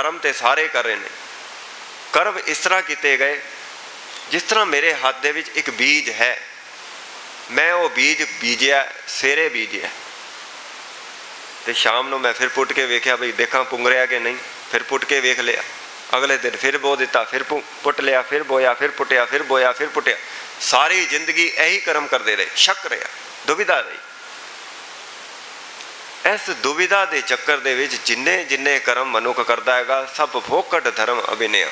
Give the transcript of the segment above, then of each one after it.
कर्म तो सारे कर रहे हैं। कर्म इस तरह किए गए जिस तरह मेरे हाथ दे विच एक बीज है, मैं वो बीज बीजिया, सवेरे बीजिया तो शाम को मैं फिर पुट के वेख्या बई देखा पुंग रहा कि नहीं, फिर पुट के वेख लिया, अगले दिन फिर बो दिता, फिर पुट लिया, फिर बोया, फिर पुटिया, फिर बोया, फिर पुटिया। सारी जिंदगी यही कर्म करते रहे, शक रहा, दुविधा रही। इस दुविधा के चक्कर दे विच जिन्ने जिन्ने कर्म मनुख करता है सब फोकट धर्म अभिनय।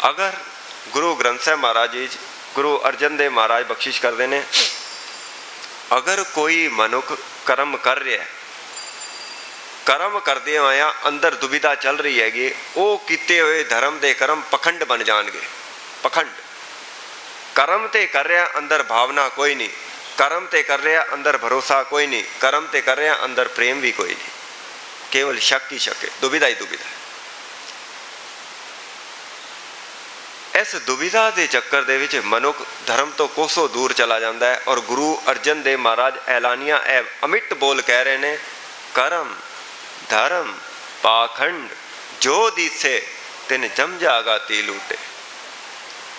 अगर गुरु ग्रंथ साहिब महाराज जी, गुरु अर्जन देव महाराज बख्शिश करते हैं, अगर कोई मनुख कर्म कर रहा है, कर्म करदे होया अंदर दुविधा चल रही हैगी, वो किए हुए धर्म के कर्म पखंड बन जाएंगे। पखंड कर्म ते कर रहा अंदर भावना कोई नहीं, कर्म ते कर रहा अंदर भरोसा कोई नहीं, कर्म ते कर रहा अंदर प्रेम भी कोई नहीं, केवल शक ही शक है, दुविधा ही दुविधा है। इस दुविधा के चक्कर दे विच मनुख धर्म तो कोसों दूर चला जाता है। और गुरु अर्जन देव महाराज ऐलानिया अमिट बोल कह रहे हैं, कर्म धर्म पाखंड जो दिसे तिन जम जागा ती लूटे,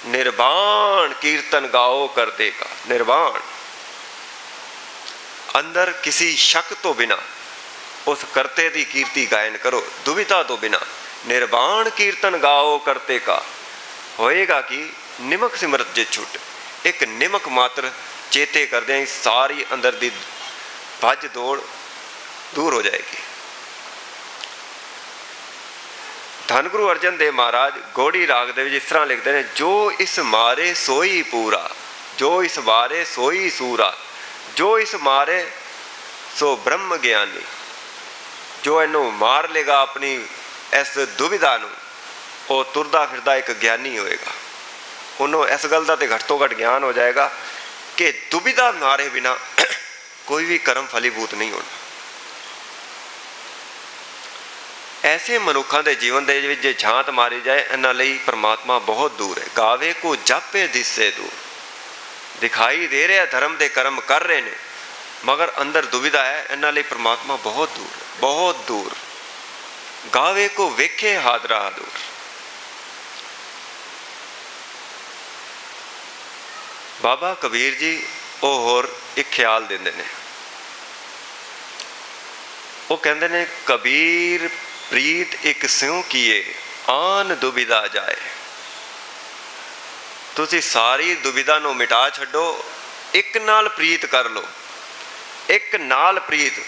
निर्वाण कीर्तन गाओ करते का। निर्वाण अंदर किसी शक तो बिना उस करते की कीर्ति गायन करो, दुविधा तो बिना। निर्वाण कीर्तन गाओ करते का होएगा कि निमक सिमरत जे छूट, एक निमक मात्र चेते कर दें, सारी अंदर दी भज दौड़ दूर हो जाएगी। धन गुरु अर्जन देव महाराज गौड़ी राग दे जिस तरह लिखते हैं, जो इस मारे सोई पूरा, जो इस बारे सोई सूरा, जो इस मारे सो ब्रह्म ज्ञानी। जो इनू मार लेगा अपनी इस दुविधा नू, वो तुरदा फिरदा एक ज्ञानी होएगा। उन्होंने इस गल का तो घट तो घट ज्ञान हो जाएगा कि दुविधा मारे बिना कोई भी कर्म फलीभूत नहीं होना। ऐसे मनुखों के जीवन के जे झांत मारी जाए, इन्हां लई परमात्मा बहुत दूर है। गावे को जापे दिसे दूर, दिखाई दे रहा धर्म के कर्म कर रहे हैं मगर अंदर दुविधा है, इन्हां लई परमात्मा बहुत दूर है, बहुत दूर। गावे को वेखे हादरा दूर। बाबा कबीर जी वो होर एक ख्याल देंदे ने, वो कहते ने, कबीर प्रीत एक स्यों किए आन दुविधा जाए। तुसी सारी दुविधा नू मिटा छड्डो, एक नाल प्रीत कर लो। एक नाल प्रीत,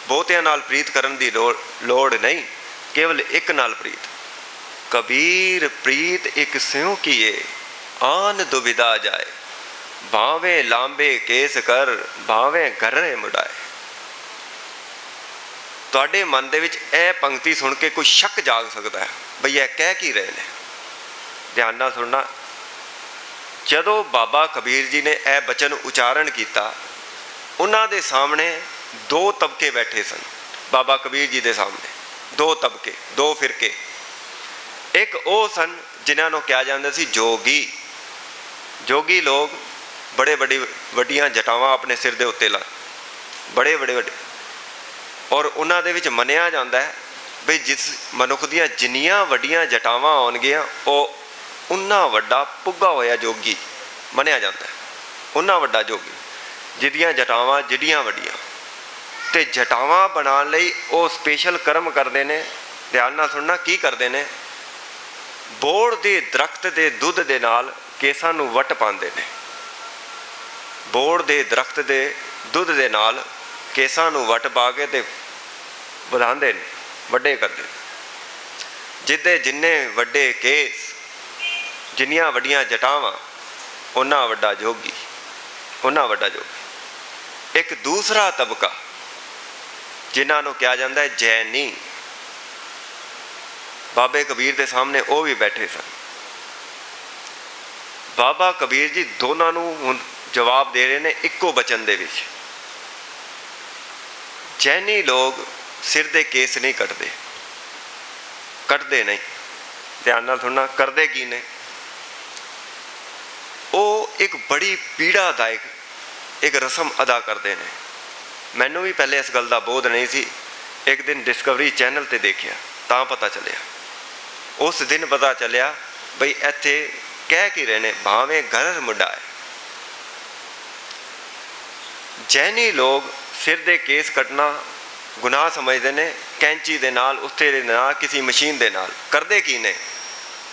बहुतियां नाल प्रीत करन दी लोड़ नहीं, केवल एक नाल प्रीत। कबीर प्रीत एक स्यों किए आन दुविधा जाए, भावे लांबे केस कर भावे घरे मुड़ाए। तुहाडे मन दे विच यह पंक्ति सुन के कोई शक जाग सकता है, बई यह कह की रहे हैं। ध्यान नाल सुनना, जदों बाबा कबीर जी ने यह बचन उच्चारण किया, उन्हां दे सामने दो तबके बैठे सन। बाबा कबीर जी के सामने दो तबके, दो फिरके। एक वो सन जिन्हां नूं कहा जांदा सी जोगी। जोगी लोग बड़े बड़ी वड्डियां जटावां अपने सिर दे उत्ते ला, बड़े बड़े वड्डे, और उन्हां दे विच मन्निया जांदा है बई जिस मनुख दियां जिन्नियां वड्डियां जटावां आउणगियां वो उन्ना वड्डा पुग्गा होया जोगी मन्निया जांदा है। उन्ना वड्डा जोगी जिहदियां जटावां जिहड़ियां वड्डियां, ते जटावां बनाउण लई वो स्पेशल कर्म करदे ने। ध्यान नाल सुनना, की करदे ने, बोड़ दे दरख्त दे दुध दे नाल केसां नूं वट पाਉਂਦੇ ने। बोड़ दे दरख्त दे दुध दे नाल केसां नूं वट पा के ते ਵਧਾਉਂਦੇ ने, ਵੱਡੇ ਕਰਦੇ। जिदे जिन्ने वड्डे केस, जिन्नियां वड्डियां जटावां, उन्ना वड्डा जोगी, उन्ना वड्डा जोगी। एक दूसरा तबका जिन्हां नूं कहा जाता है जैनी। बाबे कबीर के सामने वो भी बैठे सन। बाबा कबीर जी दोनों नूं हुण जवाब दे रहे हैं इक्को बचन दे विच। जैनी लोग सिर दे केस नहीं कटते, कटते नहीं। ध्यान नाल सुनना, करते की ने, वो एक बड़ी पीड़ादायक एक रस्म अदा करते हैं। मैनू भी पहले इस गल का बोध नहीं सी। एक दिन डिस्कवरी चैनल ते देखिया, ਤਾਂ ਪਤਾ ਚੱਲਿਆ। ਉਸ ਦਿਨ ਪਤਾ ਚੱਲਿਆ ਬਈ ਇੱਥੇ ਕਹਿ ਕੀ ਰਹੇ ਨੇ, ਭਾਵੇਂ ਘਰ ਮੁੰਡਾ ਹੈ। ਜੈਨੀ ਲੋਕ ਸਿਰ ਦੇ ਕੇਸ ਕੱਟਣਾ ਗੁਨਾਹ ਸਮਝਦੇ ਨੇ, ਕੈਂਚੀ ਦੇ ਨਾਲ, ਉੱਤੇ ਦੇ ਨਾਲ, ਕਿਸੇ ਮਸ਼ੀਨ ਦੇ ਨਾਲ। ਕਰਦੇ ਕੀ ਨੇ,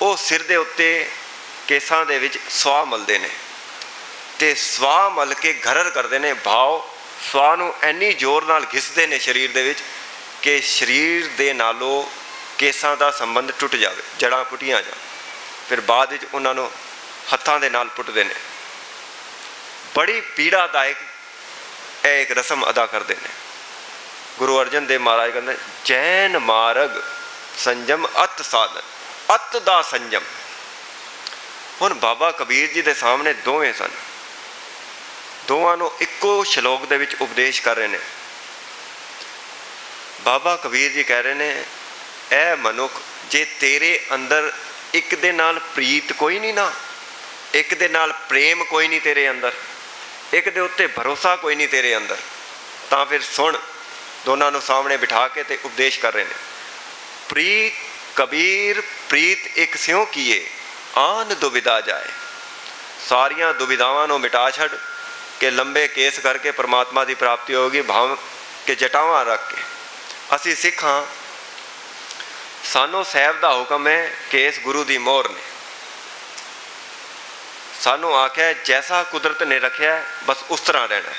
ਉਹ ਸਿਰ ਦੇ ਉੱਤੇ ਕੇਸਾਂ ਦੇ ਵਿੱਚ ਸਵਾਹ ਮਲਦੇ ਨੇ ਅਤੇ ਸਵਾਹ ਮਲ ਕੇ ਘਰਰ ਕਰਦੇ ਨੇ। ਭਾਵ ਸਵਾਹ ਨੂੰ ਇੰਨੀ ਜ਼ੋਰ ਨਾਲ ਘਿਸਦੇ ਨੇ ਸਰੀਰ ਦੇ ਵਿੱਚ ਕਿ ਸਰੀਰ ਦੇ ਨਾਲੋਂ ਕੇਸਾਂ ਦਾ ਸੰਬੰਧ ਟੁੱਟ ਜਾਵੇ, ਜੜ੍ਹਾਂ ਪੁੱਟੀਆਂ ਜਾਣ। ਫਿਰ ਬਾਅਦ ਵਿੱਚ ਉਹਨਾਂ ਨੂੰ ਹੱਥਾਂ ਦੇ ਨਾਲ ਪੁੱਟਦੇ ਨੇ। ਬੜੀ ਪੀੜਾਦਾਇਕ ਇਹ ਇੱਕ ਰਸਮ ਅਦਾ ਕਰਦੇ ਨੇ। ਗੁਰੂ ਅਰਜਨ ਦੇਵ ਮਹਾਰਾਜ ਕਹਿੰਦੇ, ਜੈਨ ਮਾਰਗ ਸੰਜਮ ਅਤ ਸਾਧਨ, ਅਤ ਦਾ ਸੰਜਮ। ਹੁਣ ਬਾਬਾ ਕਬੀਰ ਜੀ ਦੇ ਸਾਹਮਣੇ ਦੋਵੇਂ ਸਨ, ਦੋਵਾਂ ਨੂੰ ਇੱਕੋ ਸ਼ਲੋਕ ਦੇ ਵਿੱਚ ਉਪਦੇਸ਼ ਕਰ ਰਹੇ ਨੇ। ਬਾਬਾ ਕਬੀਰ ਜੀ ਕਹਿ ਰਹੇ ਨੇ, ਇਹ ਮਨੁੱਖ, ਜੇ ਤੇਰੇ ਅੰਦਰ ਇੱਕ ਦੇ ਨਾਲ ਪ੍ਰੀਤ ਕੋਈ ਨਹੀਂ ਨਾ, ਇੱਕ ਦੇ ਨਾਲ ਪ੍ਰੇਮ ਕੋਈ ਨਹੀਂ ਤੇਰੇ ਅੰਦਰ, ਇੱਕ ਦੇ ਉੱਤੇ ਭਰੋਸਾ ਕੋਈ ਨਹੀਂ ਤੇਰੇ ਅੰਦਰ, ਤਾਂ ਫਿਰ ਸੁਣ। ਦੋਨਾਂ ਨੂੰ ਸਾਹਮਣੇ ਬਿਠਾ ਕੇ ਤੇ ਉਪਦੇਸ਼ ਕਰ ਰਹੇ ਨੇ। ਪ੍ਰੀਤ ਕਬੀਰ ਪ੍ਰੀਤ ਇੱਕ ਸਿਉ ਕੀਏ, ਆਨ ਦੁਬਿਧਾ ਜਾਏ। ਸਾਰੀਆਂ ਦੁਬਿਧਾਵਾਂ ਨੂੰ ਮਿਟਾ ਛੱਡ ਕਿ ਲੰਬੇ ਕੇਸ ਕਰਕੇ ਪਰਮਾਤਮਾ ਦੀ ਪ੍ਰਾਪਤੀ ਹੋਗੀ, ਭਾਵ ਕਿ ਜਟਾਵਾਂ ਰੱਖ ਕੇ। ਅਸੀਂ ਸਿੱਖ ਹਾਂ, ਸਾਨੂੰ ਸਾਹਿਬ ਦਾ ਹੁਕਮ ਹੈ, ਕੇਸ ਗੁਰੂ ਦੀ ਮੋਹਰ ਨੇ। ਸਾਨੂੰ ਆਖਿਆ ਜੈਸਾ ਕੁਦਰਤ ਨੇ ਰੱਖਿਆ ਬਸ ਉਸ ਤਰ੍ਹਾਂ ਰਹਿਣਾ।